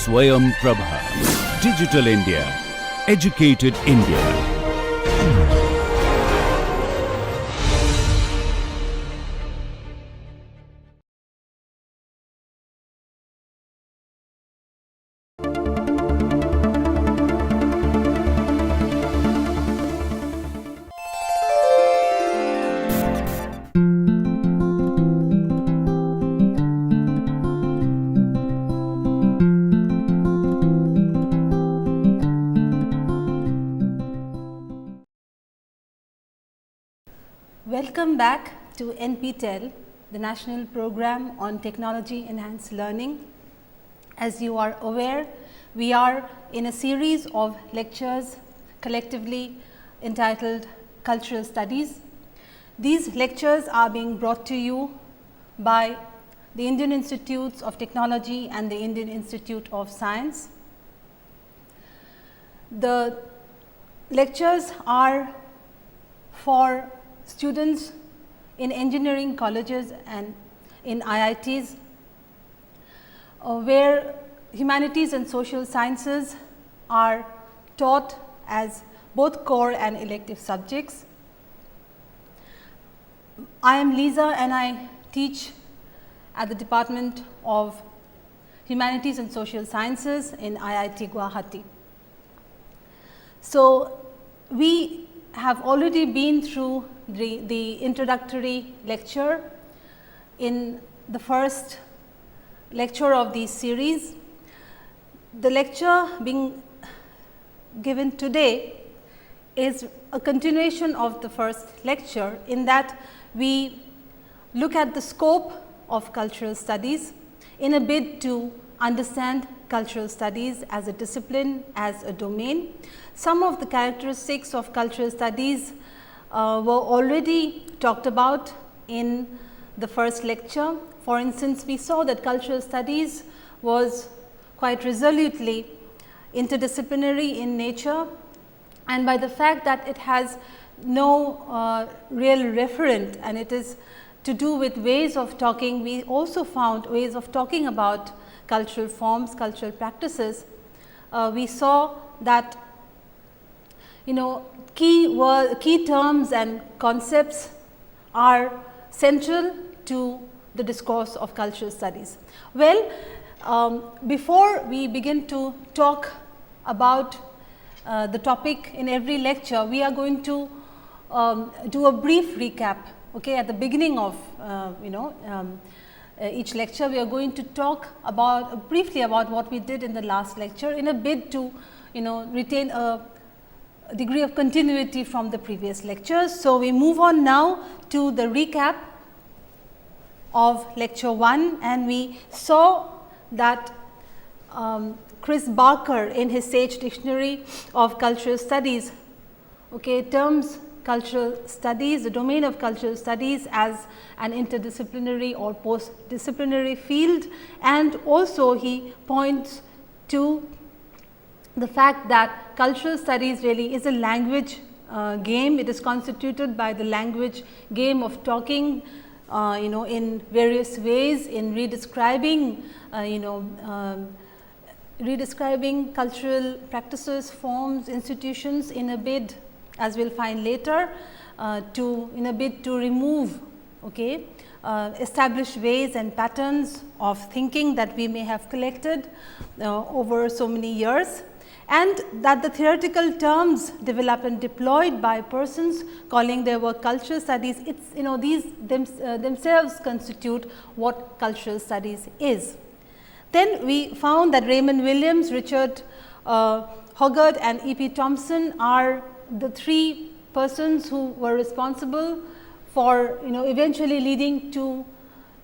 Swayam Prabha. Digital India. Educated India. Welcome back to NPTEL, the National Program on Technology Enhanced Learning. As you are aware, we are in a series of lectures collectively entitled Cultural Studies. These lectures are being brought to you by the Indian Institutes of Technology and the Indian Institute of Science. The lectures are for students in engineering colleges and in IITs, where humanities and social sciences are taught as both core and elective subjects. I am Lisa and I teach at the Department of Humanities and Social Sciences in IIT Guwahati. So, we have already been through the introductory lecture in the first lecture of this series. The lecture being given today is a continuation of the first lecture, in that we look at the scope of cultural studies in a bid to understand cultural studies as a discipline, as a domain. Some of the characteristics of cultural studies were already talked about in the first lecture. For instance, we saw that cultural studies was quite resolutely interdisciplinary in nature, and by the fact that it has no real referent and it is to do with ways of talking, we also found ways of talking about cultural forms, cultural practices. We saw that key terms and concepts are central to the discourse of cultural studies. Well, before we begin to talk about the topic in every lecture, we are going to do a brief recap. Okay, at the beginning of each lecture, we are going to talk about briefly about what we did in the last lecture, in a bid to retain a degree of continuity from the previous lectures. So, we move on now to the recap of lecture 1, and we saw that Chris Barker, in his Sage Dictionary of Cultural Studies, terms cultural studies, the domain of cultural studies, as an interdisciplinary or post-disciplinary field, and also he points to the fact that cultural studies really is a language game. It is constituted by the language game of talking in various ways, in redescribing redescribing cultural practices, forms, institutions, in a bid, as we will find later, in a bid to remove established ways and patterns of thinking that we may have collected over so many years, and that the theoretical terms developed and deployed by persons calling their work cultural studies, these themselves constitute what cultural studies is. Then we found that Raymond Williams, Richard Hoggart and E.P. Thompson are the three persons who were responsible for eventually leading to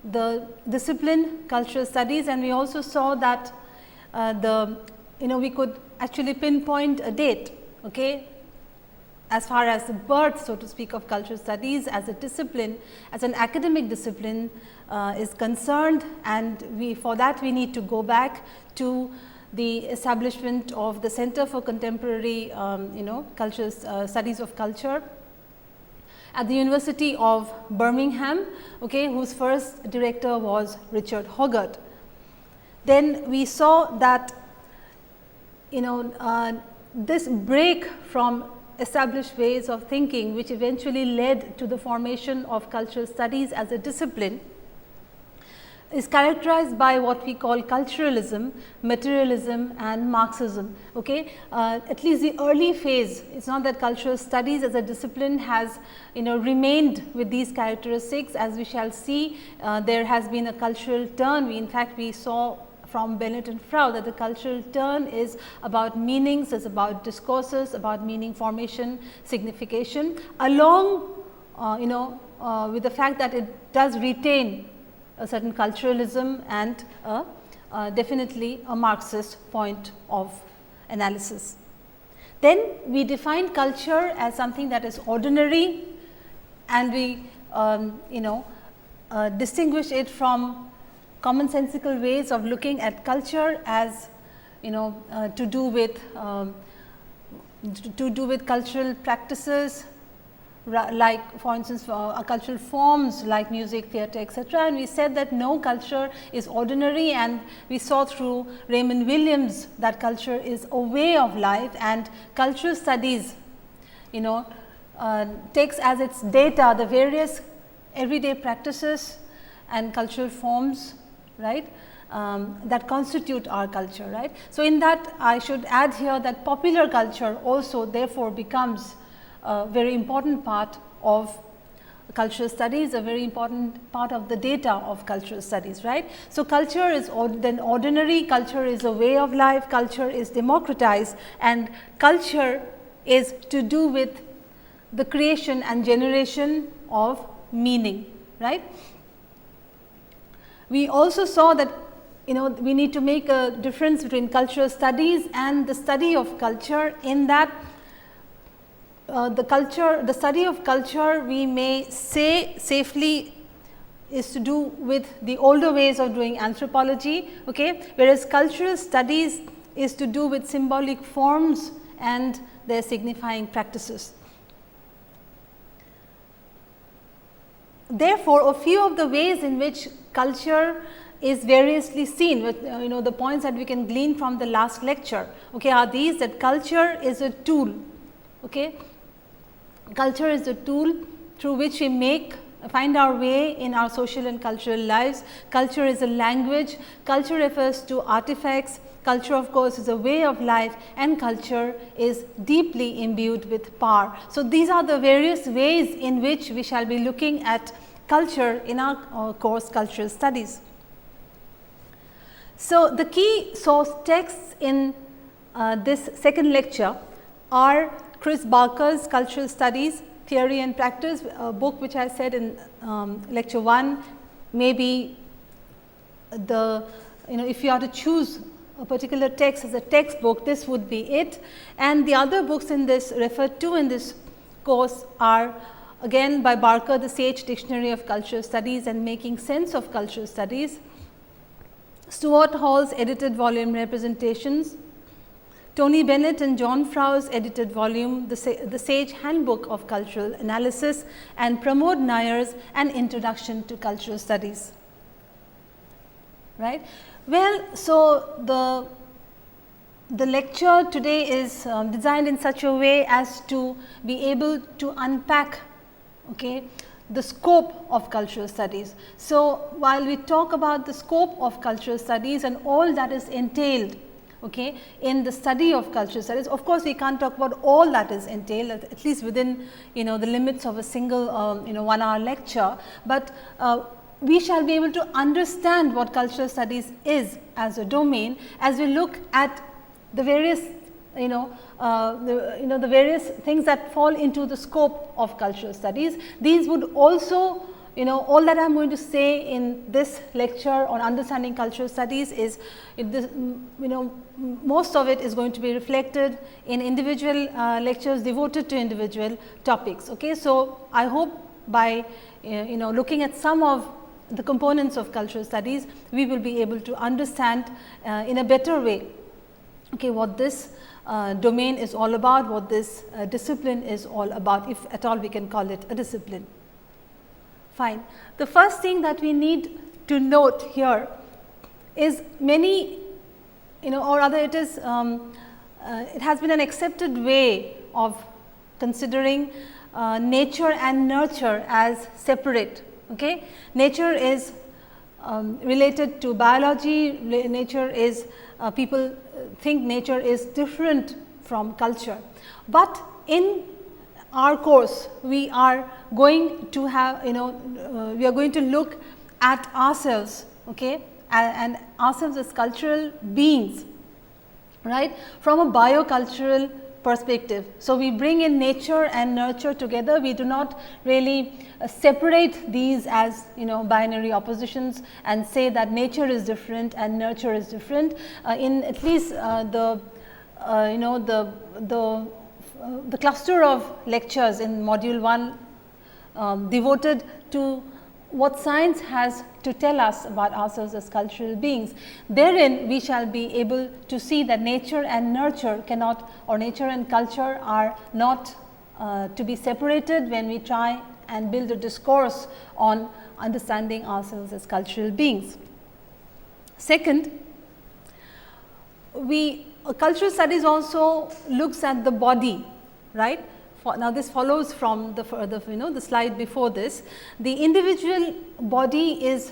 the discipline cultural studies, and we also saw that we could actually pinpoint a date, as far as the birth, so to speak, of cultural studies as a discipline, as an academic discipline is concerned, and for that we need to go back to the establishment of the Center for Contemporary Cultural Studies of Culture at the University of Birmingham, whose first director was Richard Hoggart. Then we saw that this break from established ways of thinking, which eventually led to the formation of cultural studies as a discipline, is characterized by what we call culturalism, materialism and Marxism. Okay? At least the early phase, it is not that cultural studies as a discipline has remained with these characteristics. As we shall see, there has been a cultural turn. In fact, we saw from Bennett and Frau that the cultural turn is about meanings, is about discourses, about meaning formation, signification, along with the fact that it does retain a certain culturalism and definitely a Marxist point of analysis. Then we define culture as something that is ordinary, and we distinguish it from commonsensical ways of looking at culture as to do with cultural practices, like for instance cultural forms like music, theatre, etc. And we said that no culture is ordinary, and we saw through Raymond Williams that culture is a way of life, and cultural studies takes as its data the various everyday practices and cultural forms, right, that constitute our culture, right. So, in that I should add here that popular culture also therefore becomes a very important part of cultural studies, a very important part of the data of cultural studies, right. So, culture is then ordinary, culture is a way of life, culture is democratized, and culture is to do with the creation and generation of meaning, right. We also saw that we need to make a difference between cultural studies and the study of culture, in that the study of culture, we may say safely, is to do with the older ways of doing anthropology, okay, whereas cultural studies is to do with symbolic forms and their signifying practices. Therefore, a few of the ways in which culture is variously seen, with the points that we can glean from the last lecture, okay, are these: that culture is a tool, okay. Culture is a tool through which we find our way in our social and cultural lives. Culture is a language, culture refers to artifacts, culture of course is a way of life, and culture is deeply imbued with power. So, these are the various ways in which we shall be looking at culture in our course Cultural Studies. So, the key source texts in this second lecture are Chris Barker's Cultural Studies, Theory and Practice, a book which I said in lecture 1, maybe if you are to choose a particular text as a textbook, this would be it. And the other books in this referred to in this course are again by Barker, the Sage Dictionary of Cultural Studies and Making Sense of Cultural Studies, Stuart Hall's edited volume Representations, Tony Bennett and John Frau's edited volume, the Sage Handbook of Cultural Analysis, and Pramod Nair's An Introduction to Cultural Studies. Right. Well, so the lecture today is designed in such a way as to be able to unpack, okay, the scope of cultural studies. So, while we talk about the scope of cultural studies and all that is entailed, okay, in the study of cultural studies, of course, we can't talk about all that is entailed, at least within the limits of a single 1 hour lecture, but we shall be able to understand what cultural studies is as a domain as we look at the various the various things that fall into the scope of cultural studies. These would also all that I am going to say in this lecture on understanding cultural studies is most of it is going to be reflected in individual lectures devoted to individual topics. Okay. So, I hope by looking at some of the components of cultural studies, we will be able to understand in a better way, okay, what this domain is all about, what this discipline is all about, if at all we can call it a discipline. Fine. The first thing that we need to note here is many, or rather it is it has been an accepted way of considering nature and nurture as separate. Okay? Nature is related to biology, nature is people think nature is different from culture, but in our course we are going to have we are going to look at ourselves, okay, and ourselves as cultural beings, right, from a biocultural perspective. So, we bring in nature and nurture together. We do not really separate these as binary oppositions and say that nature is different and nurture is different. In at least the cluster of lectures in module 1 devoted to what science has to tell us about ourselves as cultural beings. Therein we shall be able to see that nature and nurture cannot, or nature and culture are not to be separated when we try and build a discourse on understanding ourselves as cultural beings. Second, cultural studies also looks at the body, right. Now, this follows from the slide before this. The individual body is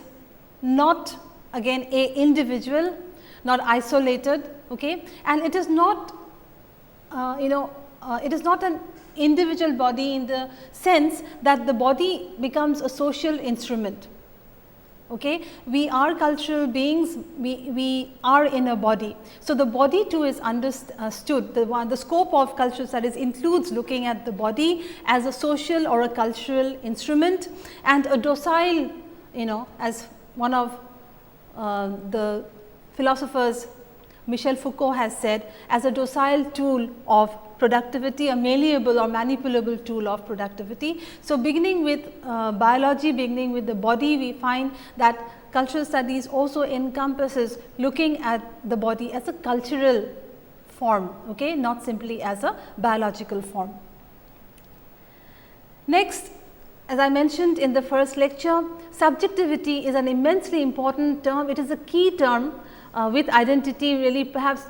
not again a individual, not isolated, okay, and it is not it is not an individual body in the sense that the body becomes a social instrument. Okay. We are cultural beings, we are in a body. So, the body too is understood. The scope of cultural studies includes looking at the body as a social or a cultural instrument, and a docile, as one of the philosophers Michel Foucault has said, as a docile tool of productivity, a malleable or manipulable tool of productivity. So, beginning with biology, beginning with the body, we find that cultural studies also encompasses looking at the body as a cultural form, okay, not simply as a biological form. Next, as I mentioned in the first lecture, subjectivity is an immensely important term. It is a key term with identity, really perhaps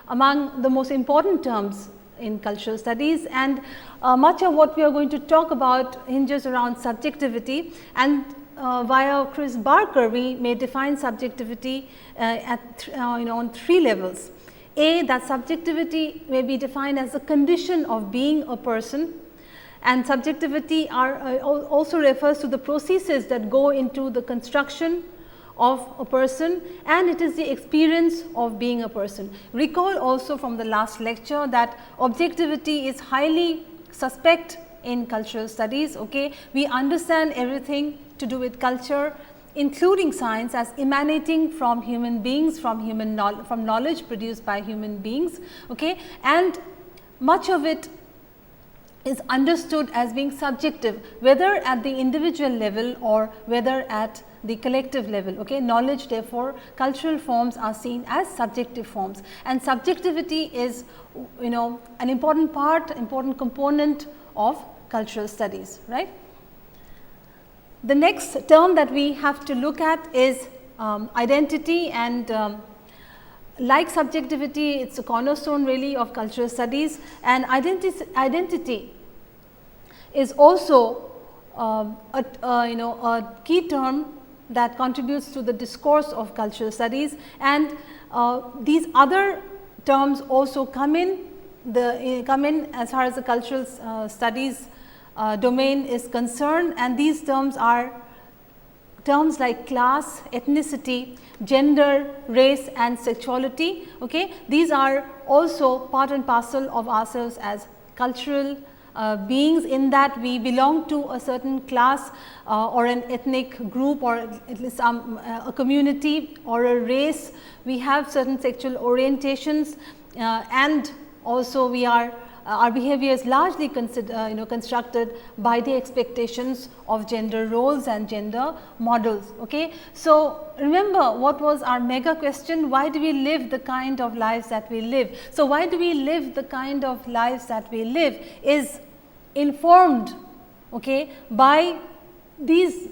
among the most important terms in cultural studies, and much of what we are going to talk about hinges around subjectivity, and via Chris Barker we may define subjectivity at on 3 levels. A, that subjectivity may be defined as a condition of being a person, and subjectivity also refers to the processes that go into the construction of a person, and it is the experience of being a person. Recall also from the last lecture that objectivity is highly suspect in cultural studies. Okay, we understand everything to do with culture, including science, as emanating from human beings, from knowledge produced by human beings. Okay, and much of it is understood as being subjective, whether at the individual level or whether at the collective level. Okay, knowledge, therefore, cultural forms are seen as subjective forms, and subjectivity is an important part, important component of cultural studies, right. The next term that we have to look at is identity, and like subjectivity, it is a cornerstone really of cultural studies, and identity is also a key term that contributes to the discourse of cultural studies, and these other terms also come in as far as the cultural studies domain is concerned, and these terms are terms like class, ethnicity, gender, race and sexuality. Okay? These are also part and parcel of ourselves as cultural beings, in that we belong to a certain class or an ethnic group, or at least a community or a race. We have certain sexual orientations, and also we are our behavior is largely constructed by the expectations of gender roles and gender models. Okay? So, remember what was our mega question: why do we live the kind of lives that we live? So, why do we live the kind of lives that we live is informed, okay, by these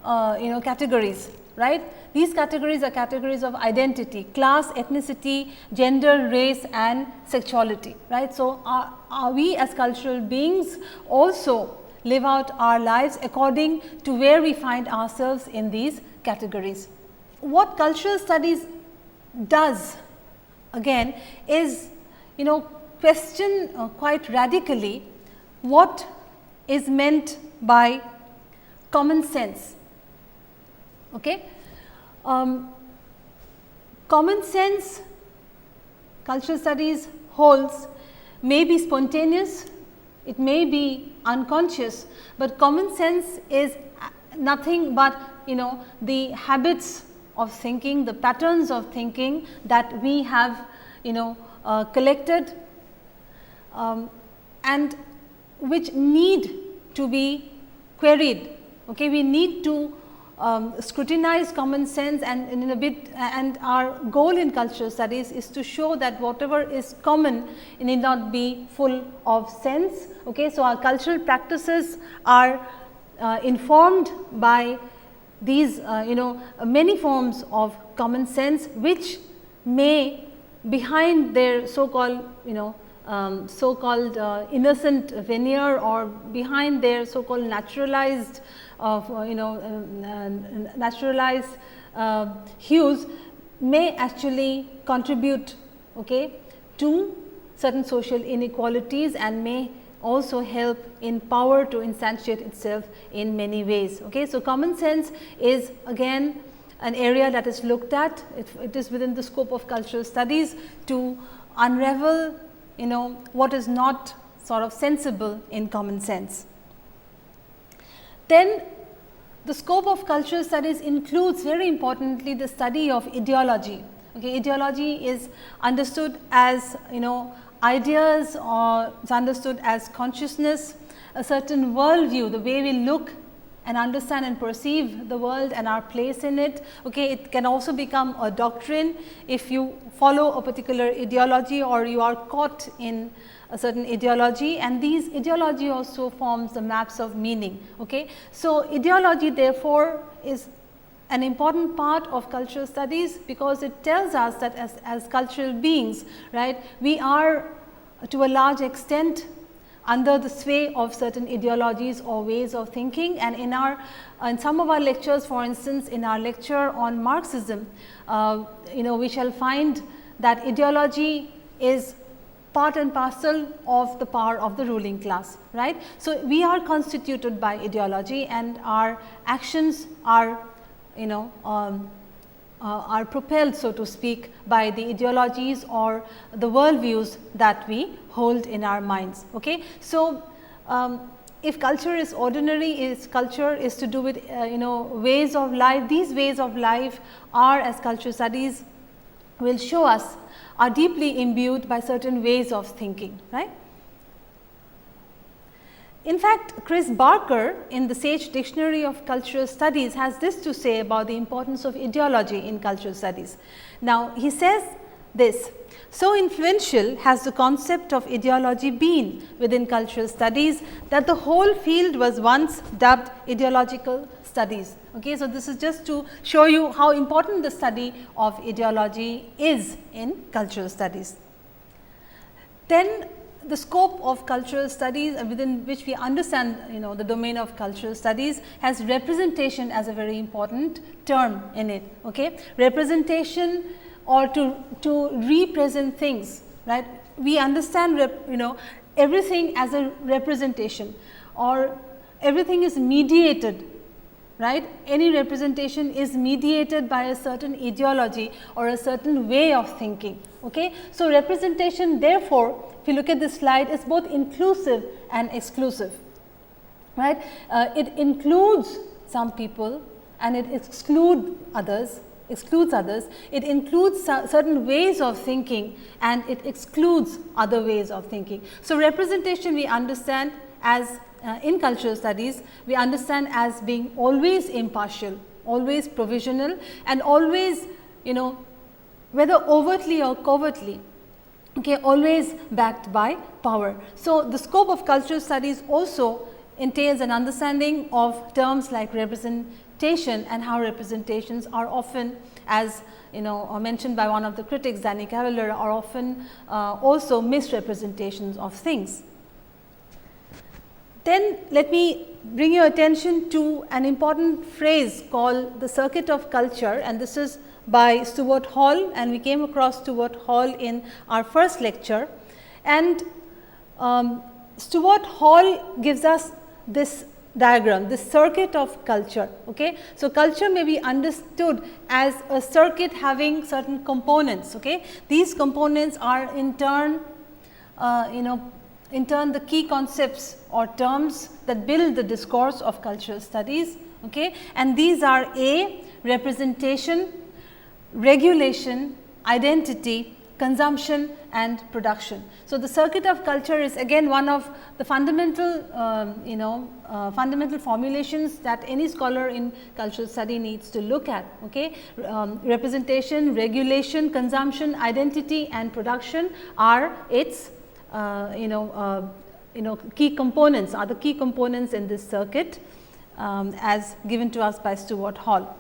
categories. right. These categories are categories of identity, class, ethnicity, gender, race and sexuality, right. So, are we as cultural beings also live out our lives according to where we find ourselves in these categories. What cultural studies does again is, question quite radically what is meant by common sense. Okay? Common sense, cultural studies holds, may be spontaneous, it may be unconscious, but common sense is nothing but the habits of thinking, the patterns of thinking that we have collected and which need to be queried. Okay, we need to scrutinize common sense, and in a bit, and our goal in cultural studies is to show that whatever is common need not be full of sense. Okay, so our cultural practices are informed by these many forms of common sense, which may behind their so called innocent veneer or behind their so called naturalized naturalized hues may actually contribute, okay, to certain social inequalities and may also help in power to instantiate itself in many ways. Okay. So, common sense is again an area that is looked at, it is within the scope of cultural studies to unravel what is not sort of sensible in common sense. Then the scope of cultural studies includes very importantly the study of ideology. Okay, ideology is understood as ideas, or it's understood as consciousness, a certain worldview, the way we look and understand and perceive the world and our place in it. Okay, it can also become a doctrine if you follow a particular ideology or you are caught in a certain ideology, and these ideology also forms the maps of meaning. Okay. So, ideology therefore is an important part of cultural studies, because it tells us that as cultural beings, right, we are to a large extent under the sway of certain ideologies or ways of thinking. And in some of our lectures, for instance, in our lecture on Marxism, we shall find that ideology is part and parcel of the power of the ruling class, right. So, we are constituted by ideology, and our actions are are propelled, so to speak, by the ideologies or the worldviews that we hold in our minds. Okay. So, if culture is ordinary, culture is to do with ways of life. These ways of life are, as cultural studies will show us, are deeply imbued by certain ways of thinking, right. In fact, Chris Barker in the Sage Dictionary of Cultural Studies has this to say about the importance of ideology in cultural studies. Now, he says this: so influential has the concept of ideology been within cultural studies that the whole field was once dubbed ideological studies. Okay, so, this is just to show you how important the study of ideology is in cultural studies. Then the scope of cultural studies, within which we understand the domain of cultural studies, has representation as a very important term in it. Okay, representation, or to represent things, right. We understand everything as a representation, or everything is mediated, right. Any representation is mediated by a certain ideology or a certain way of thinking. Okay. So, representation therefore, if you look at this slide, is both inclusive and exclusive, right. It includes some people and it excludes others. It includes certain ways of thinking and it excludes other ways of thinking. So, representation we understand as in cultural studies, we understand as being always impartial, always provisional, and always whether overtly or covertly, okay, always backed by power. So, the scope of cultural studies also entails an understanding of terms like representation, representation and how representations are often, as mentioned by one of the critics, Danny Cavalier, are often also misrepresentations of things. Then let me bring your attention to an important phrase called the circuit of culture, and this is by Stuart Hall, and we came across Stuart Hall in our first lecture. And Stuart Hall gives us this diagram, this circuit of culture. Okay? So, culture may be understood as a circuit having certain components. Okay? These components are in turn the key concepts or terms that build the discourse of cultural studies. Okay? And these are A, representation, regulation, identity, consumption and production. So, the circuit of culture is again one of the fundamental fundamental formulations that any scholar in cultural study needs to look at. Okay? Representation, regulation, consumption, identity and production are its key components, are the key components in this circuit as given to us by Stuart Hall.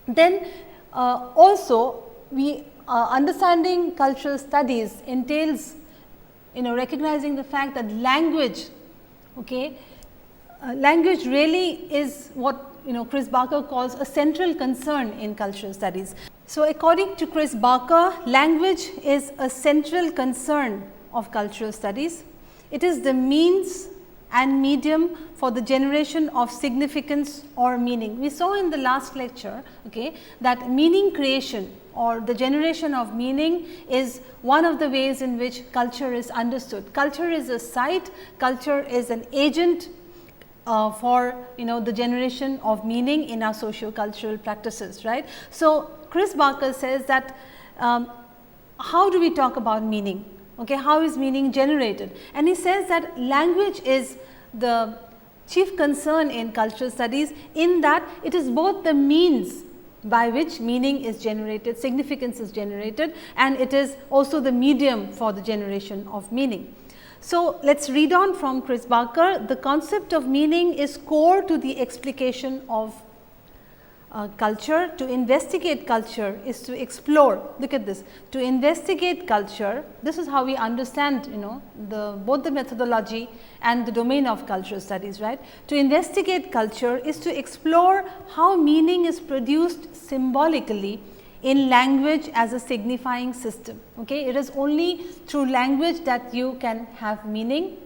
Then also we understanding cultural studies entails recognizing the fact that language, language really is what Chris Barker calls a central concern in cultural studies. So, according to Chris Barker, language is a central concern of cultural studies. It is the means and medium for the generation of significance or meaning. We saw in the last lecture that meaning creation or the generation of meaning is one of the ways in which culture is understood. Culture is a site, culture is an agent for the generation of meaning in our socio-cultural practices, right. So, Chris Barker says that how do we talk about meaning? How is meaning generated? And he says that language is the chief concern in cultural studies, in that it is both the means by which meaning is generated, significance is generated, and it is also the medium for the generation of meaning. So, let us read on from Chris Barker. The concept of meaning is core to the explication of culture. To investigate culture is to explore, look at this, to investigate culture, this is how we understand both the methodology and the domain of cultural studies, right. To investigate culture is to explore how meaning is produced symbolically in language as a signifying system. It is only through language that you can have meaning.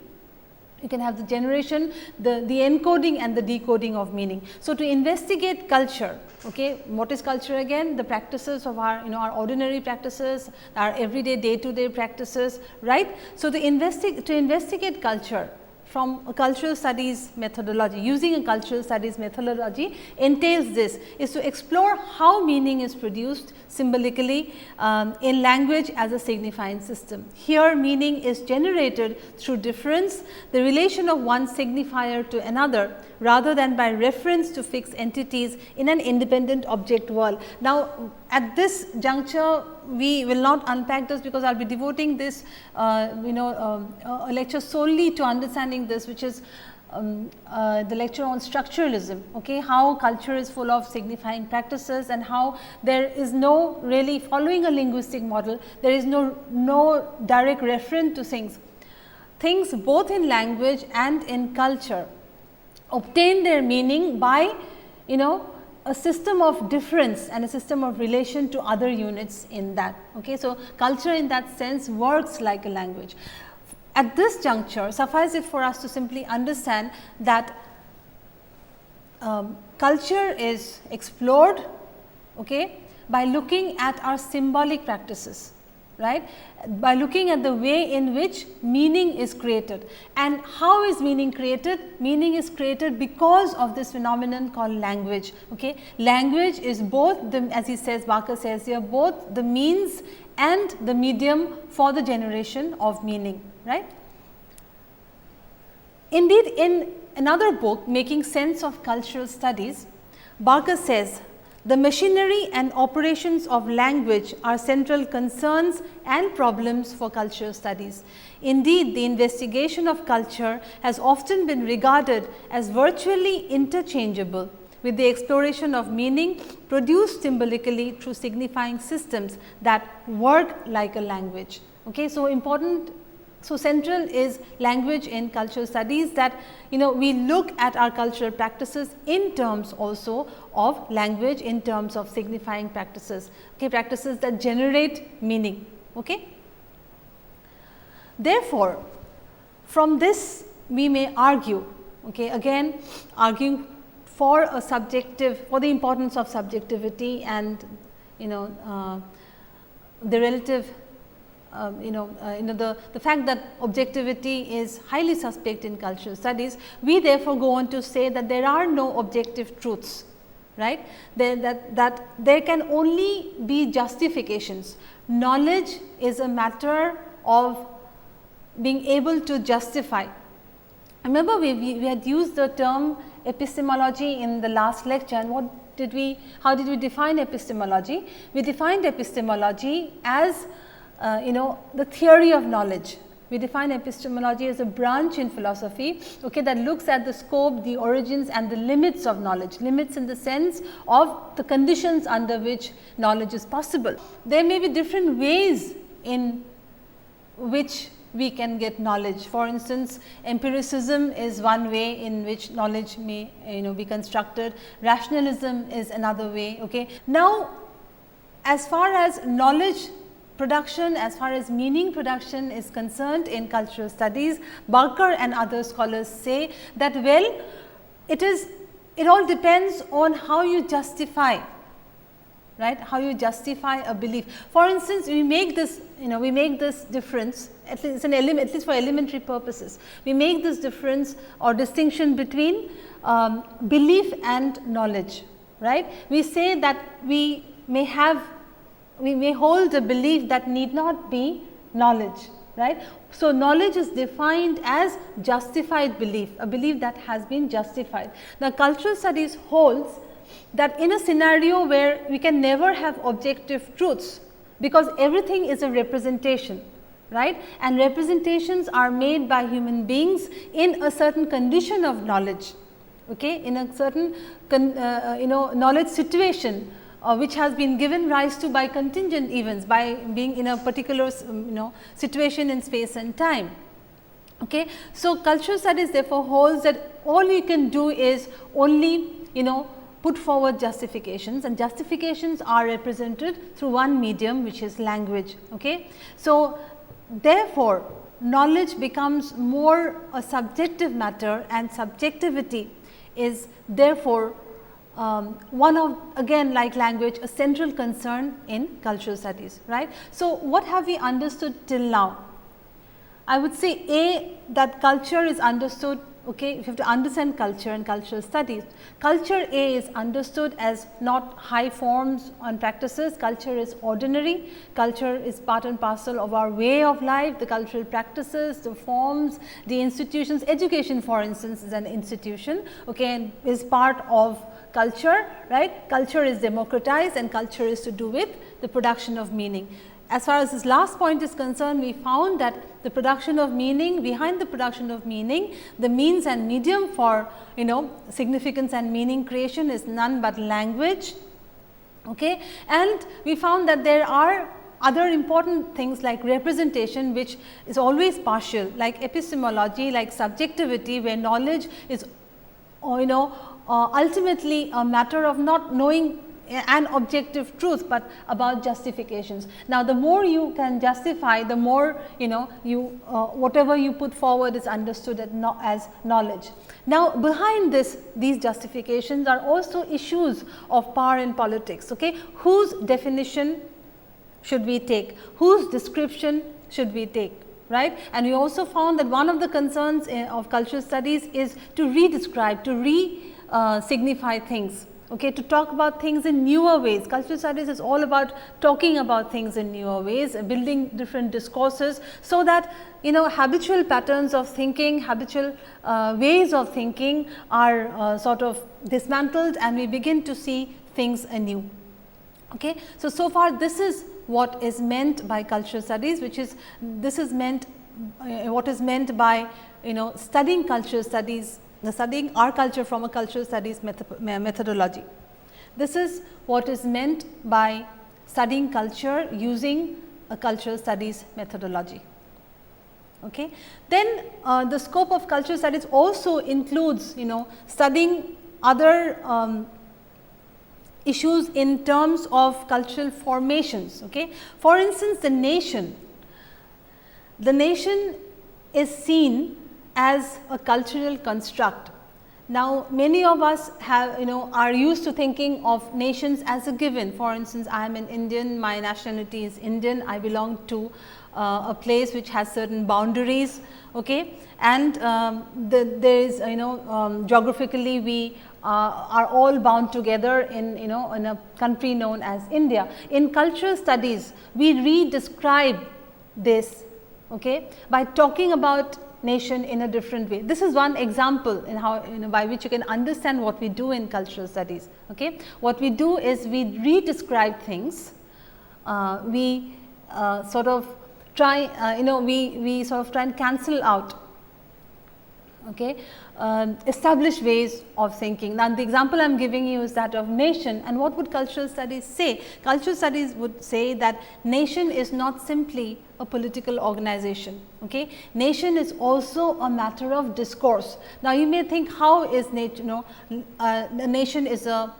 You can have the generation, the encoding and the decoding of meaning. So, to investigate culture, what is culture again? The practices of our our ordinary practices, our everyday day-to-day practices, right. So, to investigate culture from a cultural studies methodology, using a cultural studies methodology entails this, is to explore how meaning is produced symbolically in language as a signifying system. Here meaning is generated through difference, the relation of one signifier to another, rather than by reference to fixed entities in an independent object world. Now, at this juncture we will not unpack this, because I will be devoting this a lecture solely to understanding this, which is the lecture on structuralism, how culture is full of signifying practices and how there is no really following a linguistic model, there is no direct reference to things both in language and in culture obtain their meaning by a system of difference and a system of relation to other units in that. So, culture in that sense works like a language. At this juncture, suffice it for us to simply understand that culture is explored by looking at our symbolic practices, right, by looking at the way in which meaning is created. And how is meaning created? Meaning is created because of this phenomenon called language. Language is both the, as he says, Barker says here, both the means and the medium for the generation of meaning, right. Indeed, in another book, Making Sense of Cultural Studies, Barker says, the machinery and operations of language are central concerns and problems for cultural studies. Indeed, the investigation of culture has often been regarded as virtually interchangeable with the exploration of meaning produced symbolically through signifying systems that work like a language. Okay. So, important. So, central is language in cultural studies, that we look at our cultural practices in terms also of language, in terms of signifying practices, okay, practices that generate meaning. Okay. Therefore, from this we may argue, okay, again arguing for a subjective, for the importance of subjectivity and the relative the fact that objectivity is highly suspect in cultural studies. We therefore go on to say that there are no objective truths, right, that there can only be justifications. Knowledge is a matter of being able to justify. Remember, we had used the term epistemology in the last lecture, and how did we define epistemology? We defined epistemology as the theory of knowledge. We define epistemology as a branch in philosophy, okay, that looks at the scope, the origins and the limits of knowledge, limits in the sense of the conditions under which knowledge is possible. There may be different ways in which we can get knowledge. For instance, empiricism is one way in which knowledge may be constructed, rationalism is another way. Okay. Now, as far as knowledge production, as far as meaning production is concerned in cultural studies, Barker and other scholars say that, well, it all depends on how you justify, right, how you justify a belief. For instance, we make this difference, at least for elementary purposes, we make this difference or distinction between belief and knowledge, right. We say that we may hold a belief that need not be knowledge, right. So, knowledge is defined as justified belief, a belief that has been justified. Now, cultural studies holds that in a scenario where we can never have objective truths, because everything is a representation, right, and representations are made by human beings in a certain condition of knowledge, okay, in a certain knowledge situation, which has been given rise to by contingent events, by being in a particular situation in space and time. Okay. So, cultural studies therefore holds that all you can do is only put forward justifications, and justifications are represented through one medium, which is language. Okay. So, therefore, knowledge becomes more a subjective matter, and subjectivity is therefore one of, again like language, a central concern in cultural studies, right. So, what have we understood till now? I would say that culture is understood, okay, if you have to understand culture and cultural studies, culture is understood as not high forms and practices. Culture is ordinary, culture is part and parcel of our way of life, the cultural practices, the forms, the institutions. Education, for instance, is an institution, okay, and is part of culture, right. Culture is democratized, and culture is to do with the production of meaning. As far as this last point is concerned, we found that the production of meaning, behind the production of meaning, the means and medium for significance and meaning creation is none but language, okay. And we found that there are other important things like representation, which is always partial, like epistemology, like subjectivity, where knowledge is ultimately a matter of not knowing an objective truth, but about justifications. Now, the more you can justify, the more whatever you put forward is understood as knowledge. Now, behind these justifications are also issues of power in politics. Okay, whose definition should we take? Whose description should we take? Right? And we also found that one of the concerns of cultural studies is to re-describe, to signify things, okay, to talk about things in newer ways. Cultural studies is all about talking about things in newer ways, building different discourses, so that habitual patterns of thinking, habitual ways of thinking are sort of dismantled, and we begin to see things anew. Okay. So far this is what is meant by cultural studies, which is what is meant by studying cultural studies studying our culture from a cultural studies methodology. This is what is meant by studying culture using a cultural studies methodology. Okay. Then the scope of cultural studies also includes, studying other issues in terms of cultural formations. Okay. For instance, the nation is seen as a cultural construct. Now, many of us have, are used to thinking of nations as a given. For instance, I am an Indian, my nationality is Indian, I belong to a place which has certain boundaries, okay, and there is, geographically we are all bound together in, in a country known as India. In cultural studies, we re-describe this, okay, by talking about nation in a different way. This is one example in how, by which you can understand what we do in cultural studies. Okay. What we do is we re-describe things, we sort of try, we sort of try and cancel out, okay, established ways of thinking. Now, the example I am giving you is that of nation, and what would cultural studies say? Cultural studies would say that nation is not simply a political organization. Okay. Nation is also a matter of discourse. Now, you may think, how is nation, the nation is a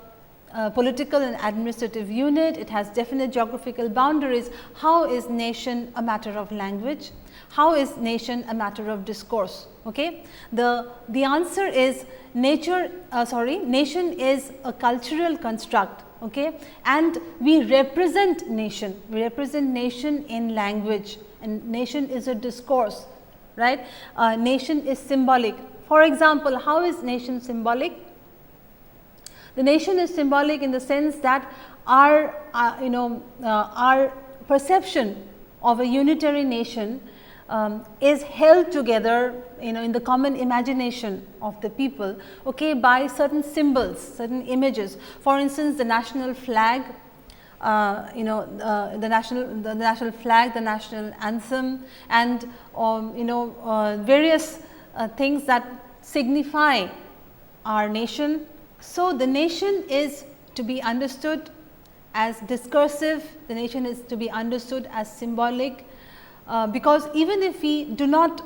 political and administrative unit, it has definite geographical boundaries. How is nation a matter of language? How is nation a matter of discourse? Okay. The answer is nation is a cultural construct, okay, and we represent nation. We represent nation in language, and nation is a discourse, right. Nation is symbolic. For example, how is nation symbolic? The nation is symbolic in the sense that our perception of a unitary nation is held together, in the common imagination of the people, okay, by certain symbols, certain images. For instance, the national flag, the national flag, the national anthem, and various things that signify our nation. So, the nation is to be understood as discursive, the nation is to be understood as symbolic, because even if we do not,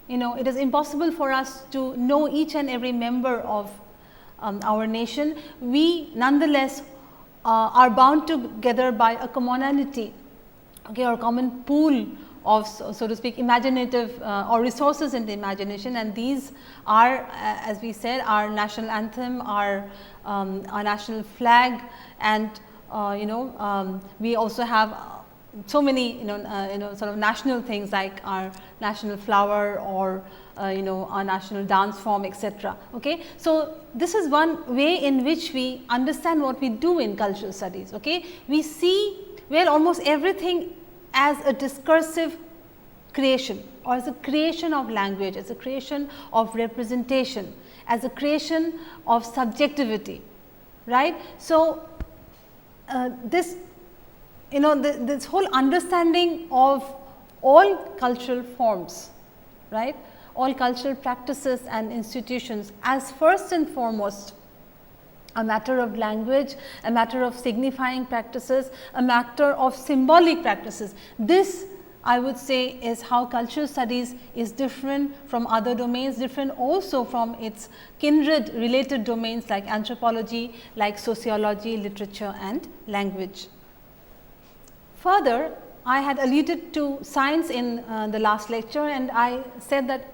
it is impossible for us to know each and every member of our nation, we nonetheless are bound together by a commonality, okay, or common pool of, so to speak, imaginative or resources in the imagination, and these are, as we said, our national anthem, our national flag, and we also have so many sort of national things like our national flower, or our national dance form, etc. Okay. So, this is one way in which we understand what we do in cultural studies. Okay. We see, well, almost everything as a discursive creation, or as a creation of language, as a creation of representation, as a creation of subjectivity, right. So, this this whole understanding of all cultural forms, right, all cultural practices and institutions as first and foremost a matter of language, a matter of signifying practices, a matter of symbolic practices. This, I would say, is how cultural studies is different from other domains, different also from its kindred related domains like anthropology, like sociology, literature and language. Further, I had alluded to science in the last lecture, and I said that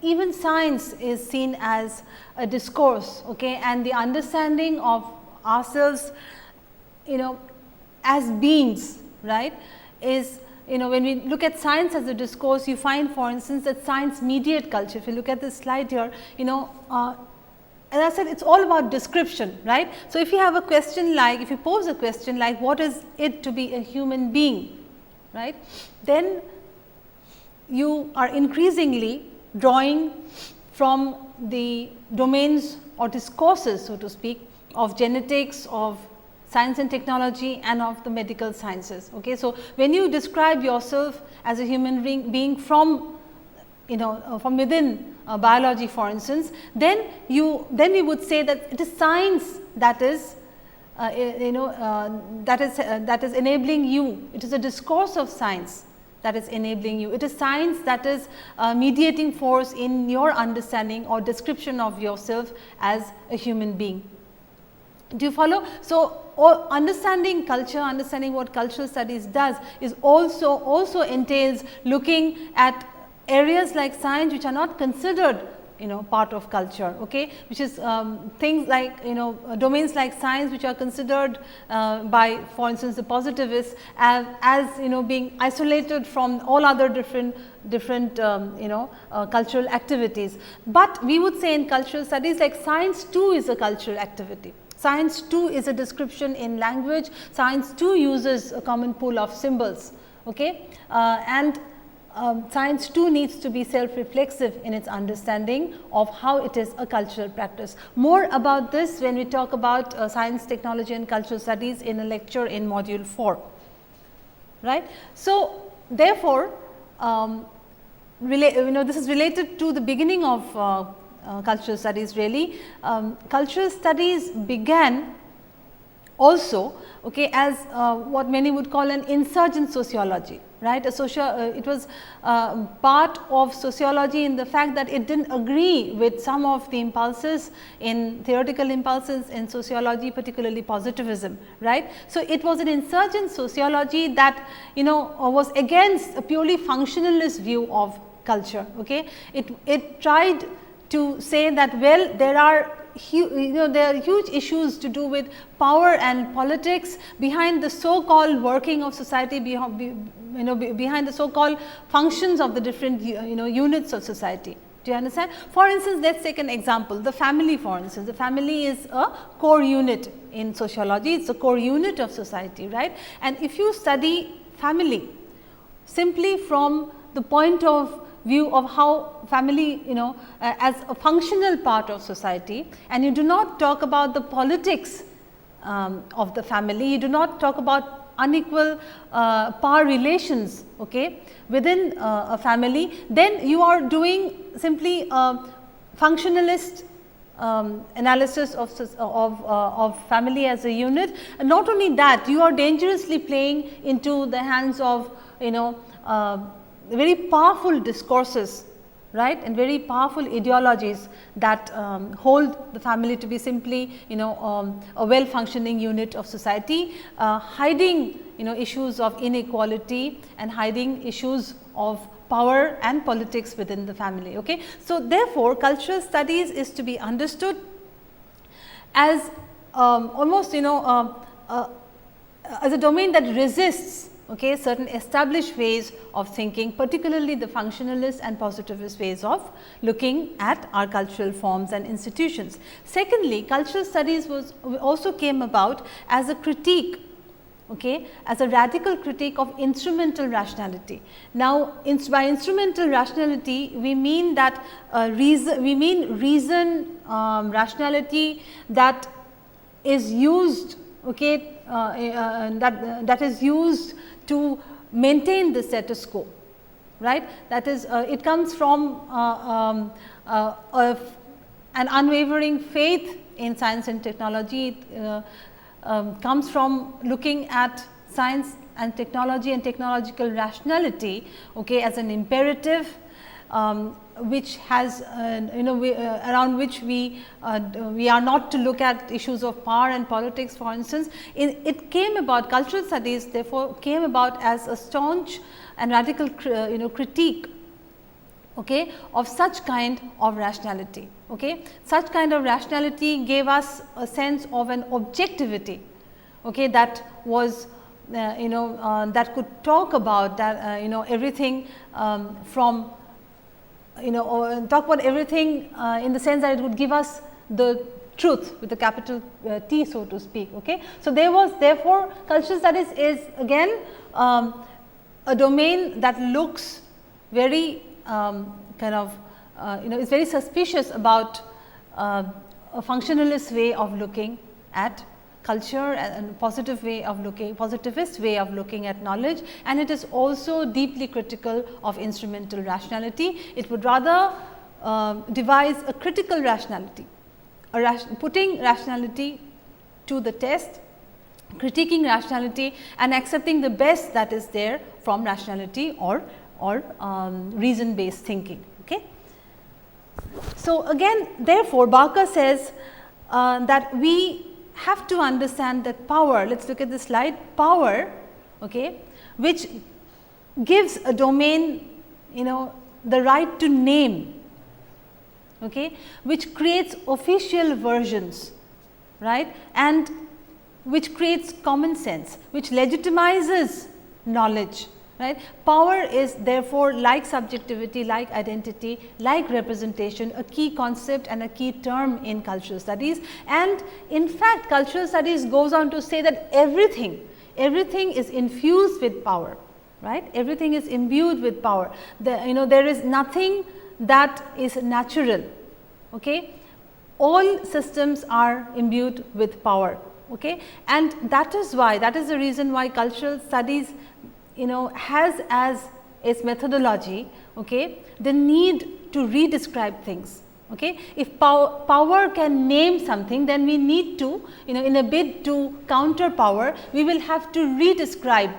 even science is seen as a discourse, okay, and the understanding of ourselves, as beings, right, is, when we look at science as a discourse, you find, for instance, that science mediate culture. If you look at this slide here, as I said, it's all about description, right. So, if you have a question like, if you pose a question like, what is it to be a human being, right, then you are increasingly drawing from the domains or discourses, so to speak, of genetics, of science and technology, and of the medical sciences. Okay. So, when you describe yourself as a human being from, from within biology for instance, then we would say that it is science that is that is enabling you. It is a discourse of science that is enabling you. It is science that is mediating force in your understanding or description of yourself as a human being. Do you follow? So, understanding culture, understanding what cultural studies does is also entails looking at areas like science which are not considered part of culture, okay, which is things like domains like science which are considered by, for instance, the positivists as being isolated from all other different cultural activities. But we would say in cultural studies, like science too is a cultural activity. Science too is a description in language. Science too uses a common pool of symbols, okay, and science too needs to be self-reflexive in its understanding of how it is a cultural practice. More about this when we talk about science, technology and cultural studies in a lecture in module 4, right. So, therefore, this is related to the beginning of cultural studies really. Cultural studies began also, okay, as what many would call an insurgent sociology, right. It was part of sociology in the fact that it did not agree with some of the impulses in theoretical impulses in sociology, particularly positivism, right. So, it was an insurgent sociology that was against a purely functionalist view of culture, okay. It tried to say that, well, there are huge issues to do with power and politics behind the so-called working of society, behind the so-called functions of the different units of society. Do you understand? For instance, let us take an example, the family for instance. The family is a core unit in sociology, it is a core unit of society, right. And if you study family simply from the point of view of how family as a functional part of society, and you do not talk about the politics of the family, you do not talk about unequal power relations, okay, within a family, then you are doing simply a functionalist analysis of family as a unit. And not only that, you are dangerously playing into the hands of very powerful discourses, right, and very powerful ideologies that hold the family to be simply a well functioning unit of society, hiding issues of inequality and hiding issues of power and politics within the family, okay. So, therefore, cultural studies is to be understood as almost as a domain that resists, okay, certain established ways of thinking, particularly the functionalist and positivist ways of looking at our cultural forms and institutions. Secondly, cultural studies also came about as a critique, okay, as a radical critique of instrumental rationality. Now, by instrumental rationality, we mean that reason rationality that is used, okay, that is used to maintain the status quo, right. That is, it comes from an unwavering faith in science and technology. It comes from looking at science and technological rationality, okay, as an imperative, which has around which we are not to look at issues of power and politics, for instance. It came about, cultural studies therefore came about as a staunch and radical critique, okay, of such kind of rationality, okay. Such kind of rationality gave us a sense of an objectivity, okay, that was that could talk about that everything from talk about everything in the sense that it would give us the truth with a capital T, so to speak, okay. So, therefore, cultural studies is again a domain that looks very is very suspicious about a functionalist way of looking at culture and positivist way of looking at knowledge, and it is also deeply critical of instrumental rationality. It would rather devise a critical rationality, putting rationality to the test, critiquing rationality and accepting the best that is there from rationality or reason based thinking. Okay. So, again therefore, Barker says that we have to understand that power, let us look at this slide, power, okay, which gives a domain, the right to name, okay, which creates official versions, right, and which creates common sense, which legitimizes knowledge, right. Power is therefore, like subjectivity, like identity, like representation, a key concept and a key term in cultural studies. And in fact, cultural studies goes on to say that everything is infused with power, right, everything is imbued with power. There is nothing that is natural, okay. All systems are imbued with power, okay. And that is why, that is the reason why cultural studies has as its methodology, okay, the need to redescribe things, okay. If power can name something, then we need to, in a bid to counter power, we will have to redescribe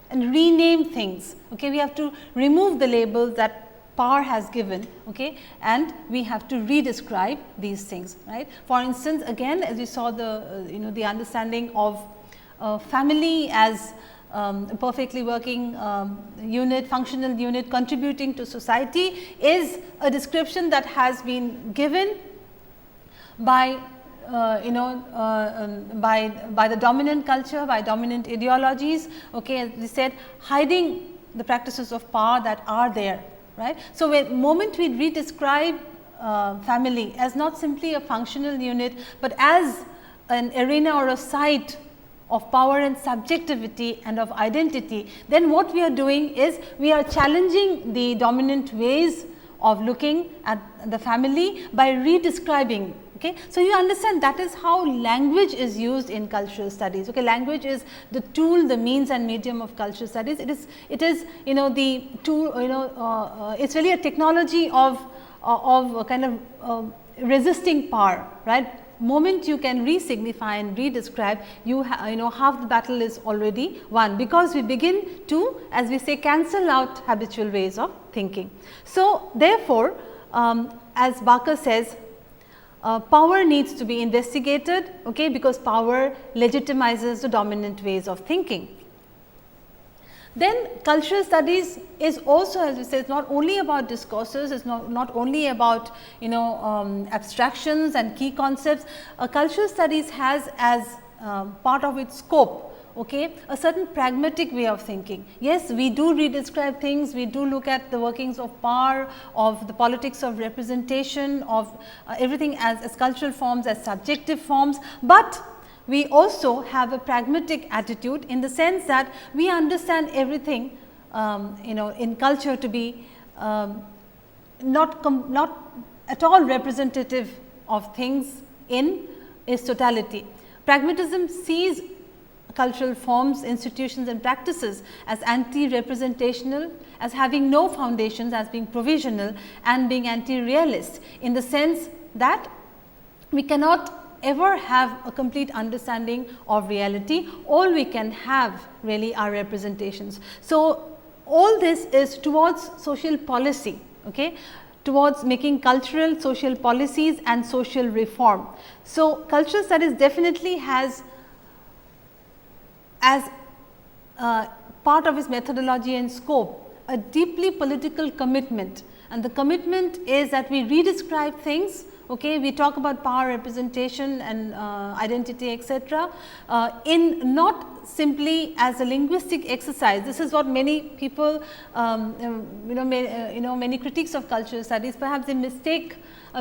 and rename things, okay. We have to remove the labels that power has given, okay, and we have to redescribe these things, right. For instance, again, as we saw the the understanding of family as a perfectly working unit, functional unit contributing to society, is a description that has been given by by the dominant culture, by dominant ideologies, okay, as we said, hiding the practices of power that are there, right. So, when moment we redescribe family as not simply a functional unit, but as an arena or a site of power and subjectivity and of identity, then what we are doing is we are challenging the dominant ways of looking at the family by redescribing. Okay. So, you understand that is how language is used in cultural studies. Okay. Language is the tool, the means and medium of cultural studies. It is the tool, it is really a technology of kind of resisting power, right. Moment you can re-signify and redescribe, half the battle is already won, because we begin to, as we say, cancel out habitual ways of thinking. So, therefore, as Barker says, power needs to be investigated, okay, because power legitimizes the dominant ways of thinking. Then cultural studies is also, as we say, it's not only about discourses, it's not only about abstractions and key concepts. Cultural studies has as part of its scope, okay, a certain pragmatic way of thinking. Yes, we do redescribe things, we do look at the workings of power, of the politics of representation, of everything as cultural forms, as subjective forms, but we also have a pragmatic attitude, in the sense that we understand everything in culture to be not at all representative of things in its totality. Pragmatism sees cultural forms, institutions and practices as anti-representational, as having no foundations, as being provisional and being anti-realist, in the sense that we cannot ever have a complete understanding of reality. All we can have really are representations. So, all this is towards social policy, okay, towards making cultural, social policies and social reform. So, cultural studies definitely has as part of its methodology and scope a deeply political commitment, and the commitment is that we redescribe things. Okay, we talk about power, representation and identity, etc., in not simply as a linguistic exercise. This is what many people, many critics of cultural studies, perhaps they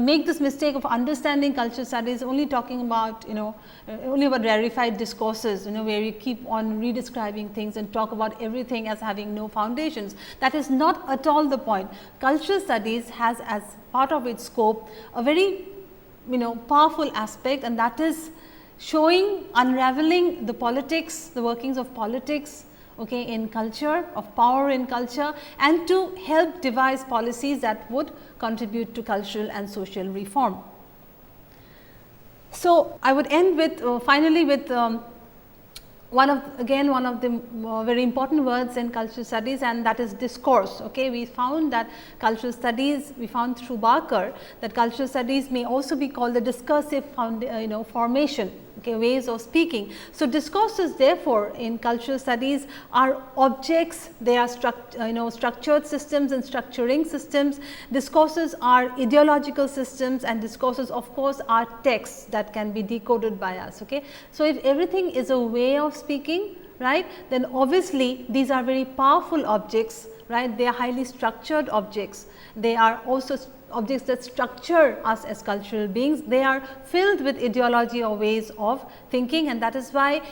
make this mistake of understanding cultural studies only talking about, only about rarefied discourses, where you keep on redescribing things and talk about everything as having no foundations. That is not at all the point. Cultural studies has as part of its scope a very powerful aspect, and that is showing, unraveling the politics, the workings of politics, okay, in culture, of power in culture, and to help devise policies that would contribute to cultural and social reform. So, I would end with finally with one of the very important words in cultural studies, and that is discourse. Okay, we found that cultural studies, we found through Barker that cultural studies may also be called the discursive formation, okay, ways of speaking. So, discourses therefore in cultural studies are objects, they are structured systems and structuring systems. Discourses are ideological systems, and discourses of course are texts that can be decoded by us. Okay. So, if everything is a way of speaking, right, then obviously these are very powerful objects, right, they are highly structured objects, they are also objects that structure us as cultural beings, they are filled with ideology or ways of thinking, and that is why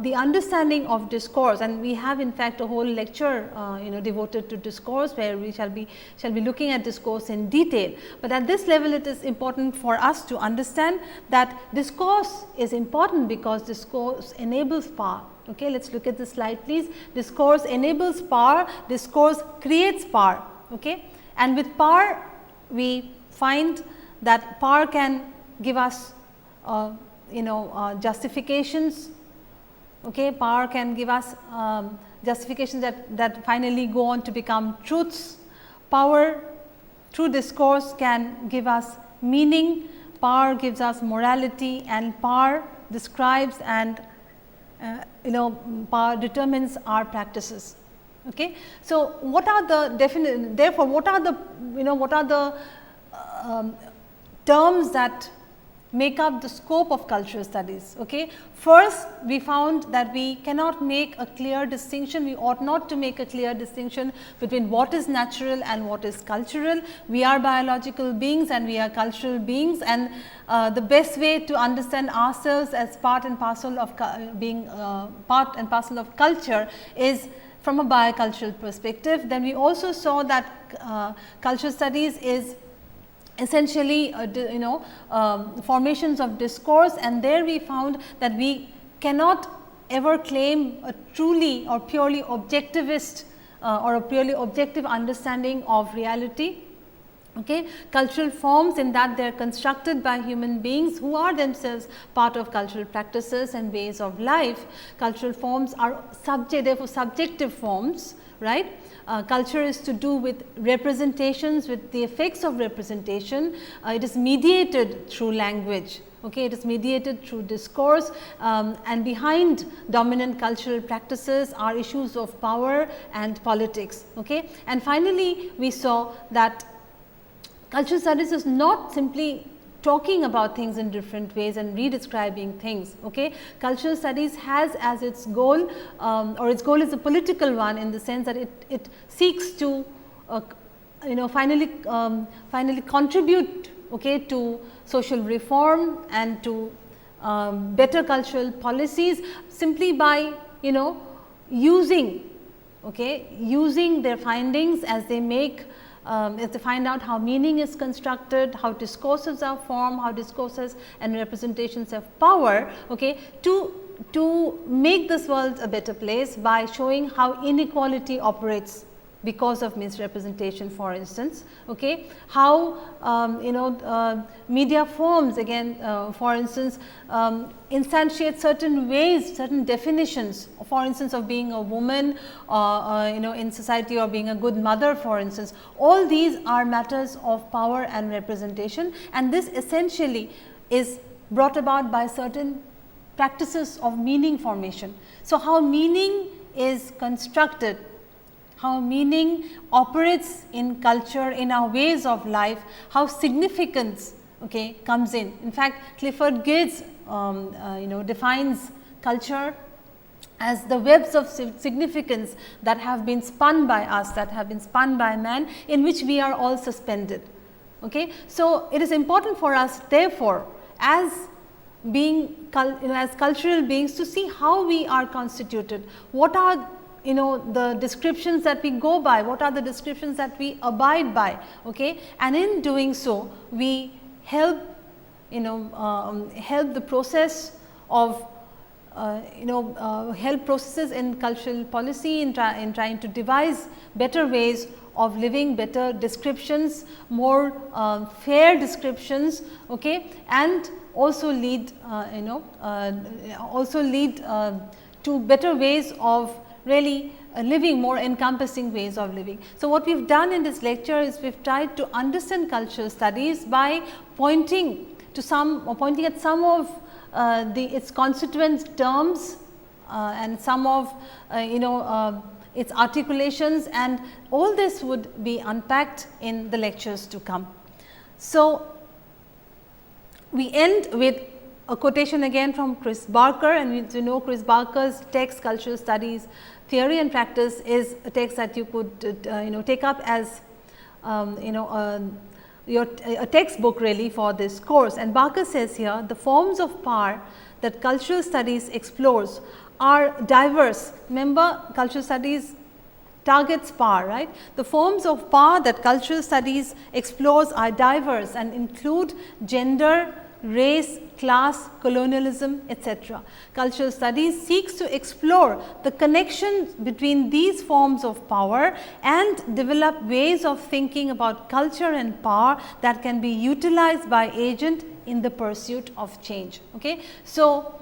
the understanding of discourse, and we have in fact a whole lecture devoted to discourse, where we shall be looking at discourse in detail. But at this level it is important for us to understand that discourse is important because discourse enables power. Okay, let us look at this slide please. Discourse enables power, discourse creates power. Okay, and with power we find that power can give us justifications. Okay, power can give us justifications that finally go on to become truths. Power through discourse can give us meaning, power gives us morality, and power describes and power determines our practices. Okay. So, what are the therefore, what are the terms that make up the scope of cultural studies? Okay. First, we found that we cannot make a clear distinction, we ought not to make a clear distinction between what is natural and what is cultural. We are biological beings and we are cultural beings, and the best way to understand ourselves as part and parcel of being part and parcel of culture is from a biocultural perspective. Then we also saw that cultural studies is essentially formations of discourse, and there we found that we cannot ever claim a truly or purely objectivist or a purely objective understanding of reality. Okay. Cultural forms, in that they are constructed by human beings who are themselves part of cultural practices and ways of life. Cultural forms are therefore subjective forms, right. Culture is to do with representations, with the effects of representation. It is mediated through language. Okay, it is mediated through discourse, and behind dominant cultural practices are issues of power and politics. Okay. And finally, we saw that cultural studies is not simply talking about things in different ways and redescribing things. Okay. Cultural studies has as its goal or its goal is a political one, in the sense that it seeks to finally contribute, okay, to social reform and to better cultural policies, simply by using their findings as they make as they find out how meaning is constructed, how discourses are formed, how discourses and representations have power, okay, to make this world a better place by showing how inequality operates because of misrepresentation, for instance. Okay. How media forms, again for instance, instantiate certain ways, certain definitions, for instance of being a woman in society, or being a good mother, for instance. All these are matters of power and representation, and this essentially is brought about by certain practices of meaning formation. So, how meaning is constructed, how meaning operates in culture, in our ways of life, how significance, okay, comes in. In fact, Clifford Geertz defines culture as the webs of significance that have been spun by us, that have been spun by man, in which we are all suspended. Okay. So, it is important for us therefore, as being as cultural beings, to see how we are constituted, what are the descriptions that we go by, what are the descriptions that we abide by, okay, and in doing so we help help the process of help processes in cultural policy, in trying to devise better ways of living, better descriptions, more fair descriptions, okay, and also lead to better ways of really living, more encompassing ways of living. So, what we have done in this lecture is we have tried to understand cultural studies by pointing at some of its constituent terms and some of its articulations, and all this would be unpacked in the lectures to come. So, we end with a quotation again from Chris Barker, and you know Chris Barker's text Cultural Studies Theory and Practice is a text that you could take up as a textbook really for this course. And Barker says here, the forms of power that cultural studies explores are diverse. Remember, cultural studies targets power, right? The forms of power that cultural studies explores are diverse and include gender, race, class, colonialism, etc. Cultural studies seeks to explore the connection between these forms of power and develop ways of thinking about culture and power that can be utilized by agent in the pursuit of change. Okay? So,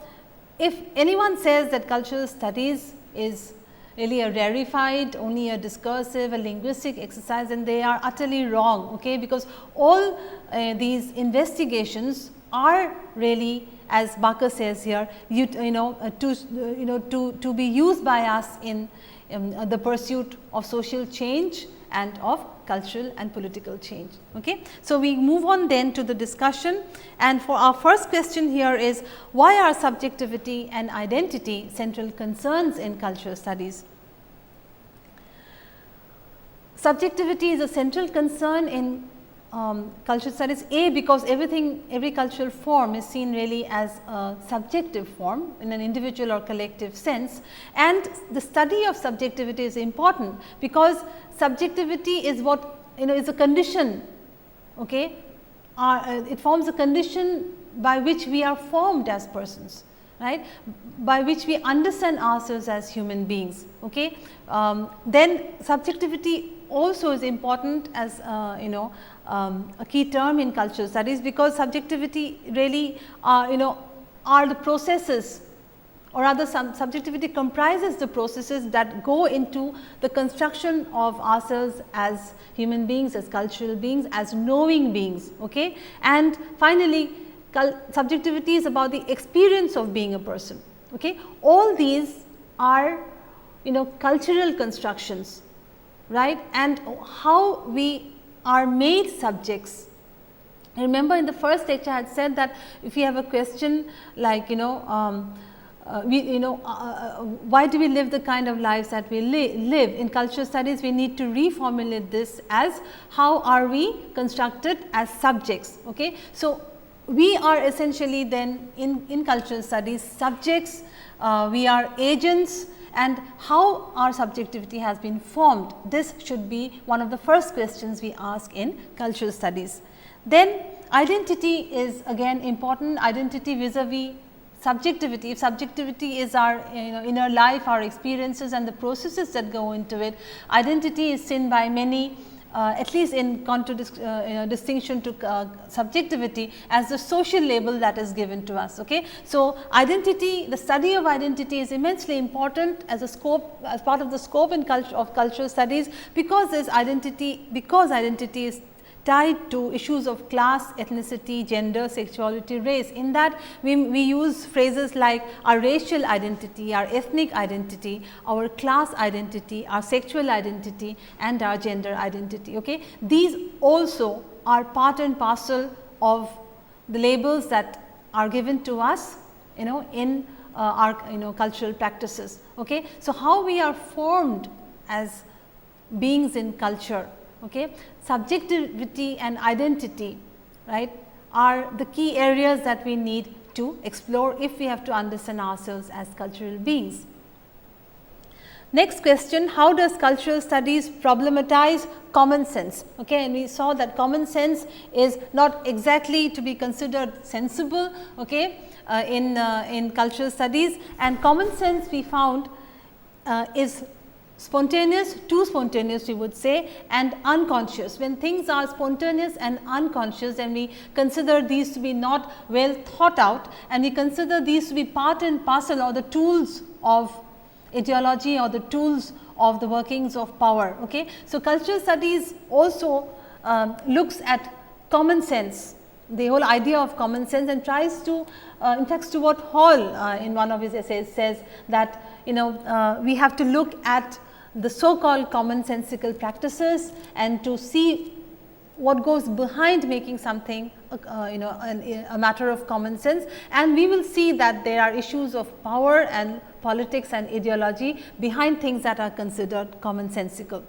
if anyone says that cultural studies is really a rarefied, only a discursive, a linguistic exercise, and they are utterly wrong, okay, because all these investigations are really, as Barker says here, to be used by us in the pursuit of social change and of cultural and political change. Okay. So, we move on then to the discussion, and for our first question here is, why are subjectivity and identity central concerns in cultural studies? Subjectivity is a central concern in cultural studies, because every cultural form is seen really as a subjective form in an individual or collective sense, and the study of subjectivity is important because subjectivity is what is a condition, okay, it forms a condition by which we are formed as persons, right, by which we understand ourselves as human beings. Okay. Then subjectivity also is important as a key term in cultural studies, because subjectivity really are the processes, or rather subjectivity comprises the processes that go into the construction of ourselves as human beings, as cultural beings, as knowing beings. Okay. And finally, subjectivity is about the experience of being a person. Okay. All these are cultural constructions, right, and how we are made subjects. Remember, in the first lecture I had said that if you have a question like why do we live the kind of lives that we live, in cultural studies we need to reformulate this as how are we constructed as subjects. Okay. So, we are essentially then in cultural studies subjects, we are agents, and how our subjectivity has been formed. This should be one of the first questions we ask in cultural studies. Then identity is again important, identity vis-a-vis subjectivity. If subjectivity is our inner life, our experiences and the processes that go into it, identity is seen by many, at least in distinction to subjectivity, as the social label that is given to us. Okay. So, identity, the study of identity is immensely important as a scope, as part of the scope in cultural studies, because identity is tied to issues of class, ethnicity, gender, sexuality, race. In that we use phrases like our racial identity, our ethnic identity, our class identity, our sexual identity and our gender identity. Okay. These also are part and parcel of the labels that are given to us in our cultural practices. Okay. So, how we are formed as beings in culture. Okay. Subjectivity and identity, right, are the key areas that we need to explore if we have to understand ourselves as cultural beings. Next question, how does cultural studies problematize common sense? Okay, and we saw that common sense is not exactly to be considered sensible, okay, in cultural studies, and common sense we found is spontaneous, too spontaneous we would say, and unconscious. When things are spontaneous and unconscious, then we consider these to be not well thought out, and we consider these to be part and parcel or the tools of ideology or the tools of the workings of power. Okay. So, cultural studies also looks at common sense, the whole idea of common sense, and tries to in fact Stuart Hall in one of his essays says that we have to look at the so called commonsensical practices and to see what goes behind making something a matter of common sense, and we will see that there are issues of power and politics and ideology behind things that are considered commonsensical.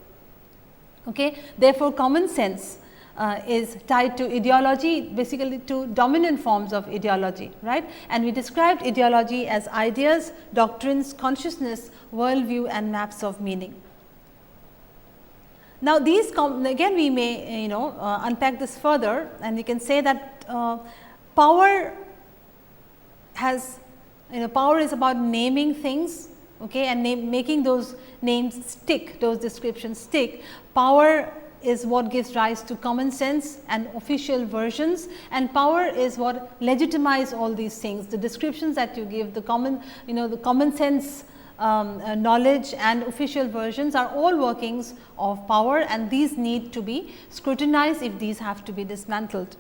Okay. Therefore, common sense is tied to ideology, basically to dominant forms of ideology, right, and we described ideology as ideas, doctrines, consciousness, worldview and maps of meaning. Now, these again we may unpack this further, and we can say that power has power is about naming things, okay, and making those names stick, those descriptions stick. Power is what gives rise to common sense and official versions, and power is what legitimize all these things. The descriptions that you give, the common sense knowledge and official versions are all workings of power, and these need to be scrutinized if these have to be dismantled.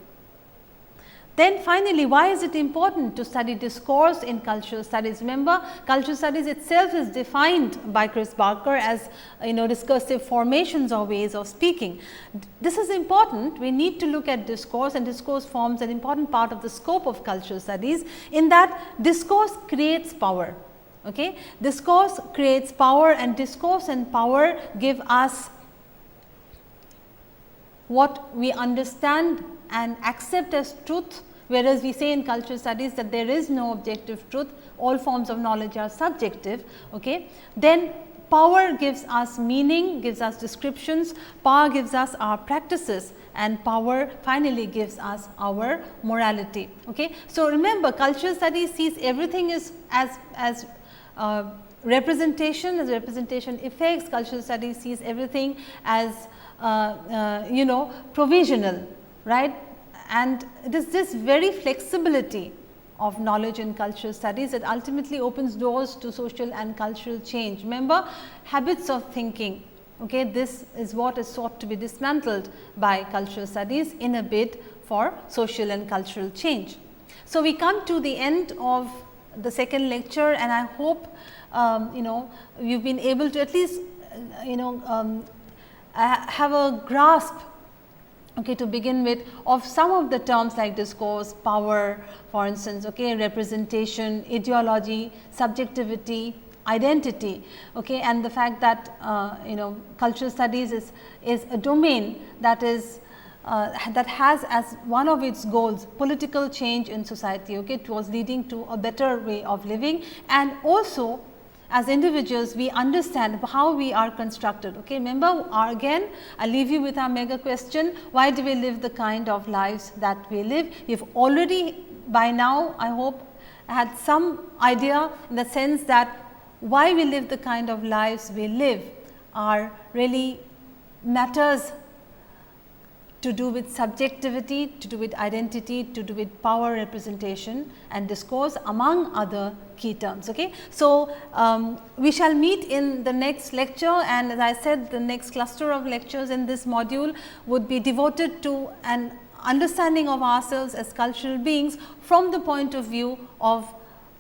Then finally, why is it important to study discourse in cultural studies? Remember, cultural studies itself is defined by Chris Barker as discursive formations or ways of speaking. This is important. We need to look at discourse, and discourse forms an important part of the scope of cultural studies, in that discourse creates power. Okay? Discourse creates power, and discourse and power give us what we understand and accept as truth, whereas we say in cultural studies that there is no objective truth, all forms of knowledge are subjective. Okay. Then power gives us meaning, gives us descriptions, power gives us our practices, and power finally gives us our morality. Okay. So, remember, cultural studies sees everything as representation, effects. Cultural studies sees everything as provisional, right, and it is this very flexibility of knowledge in cultural studies that ultimately opens doors to social and cultural change. Remember, habits of thinking, okay, this is what is sought to be dismantled by cultural studies in a bid for social and cultural change. So, we come to the end of the second lecture, and I hope you've been able to at least have a grasp, okay, to begin with, of some of the terms like discourse, power, for instance, okay, representation, ideology, subjectivity, identity, okay, and the fact that cultural studies is a domain that is that has as one of its goals political change in society, okay, towards leading to a better way of living, and also as individuals we understand how we are constructed. Okay. Remember, again I leave you with our mega question, why do we live the kind of lives that we live? You have already by now, I hope, had some idea in the sense that why we live the kind of lives we live are really matters to do with subjectivity, to do with identity, to do with power, representation and discourse, among other key terms. Okay. So, we shall meet in the next lecture, and as I said, the next cluster of lectures in this module would be devoted to an understanding of ourselves as cultural beings from the point of view of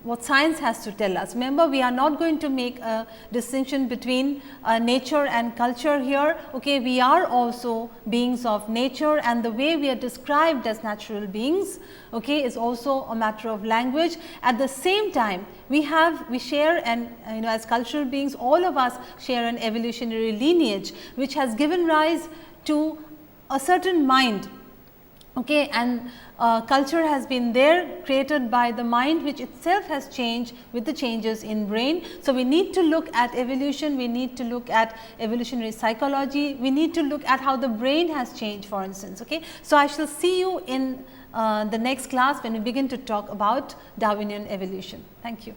what science has to tell us. Remember, we are not going to make a distinction between nature and culture here. Okay, we are also beings of nature, and the way we are described as natural beings, okay, is also a matter of language. At the same time, we share and as cultural beings, all of us share an evolutionary lineage, which has given rise to a certain mind, okay, and culture has been there, created by the mind, which itself has changed with the changes in brain. So, we need to look at evolution, we need to look at evolutionary psychology, we need to look at how the brain has changed, for instance. Okay. So, I shall see you in the next class when we begin to talk about Darwinian evolution. Thank you.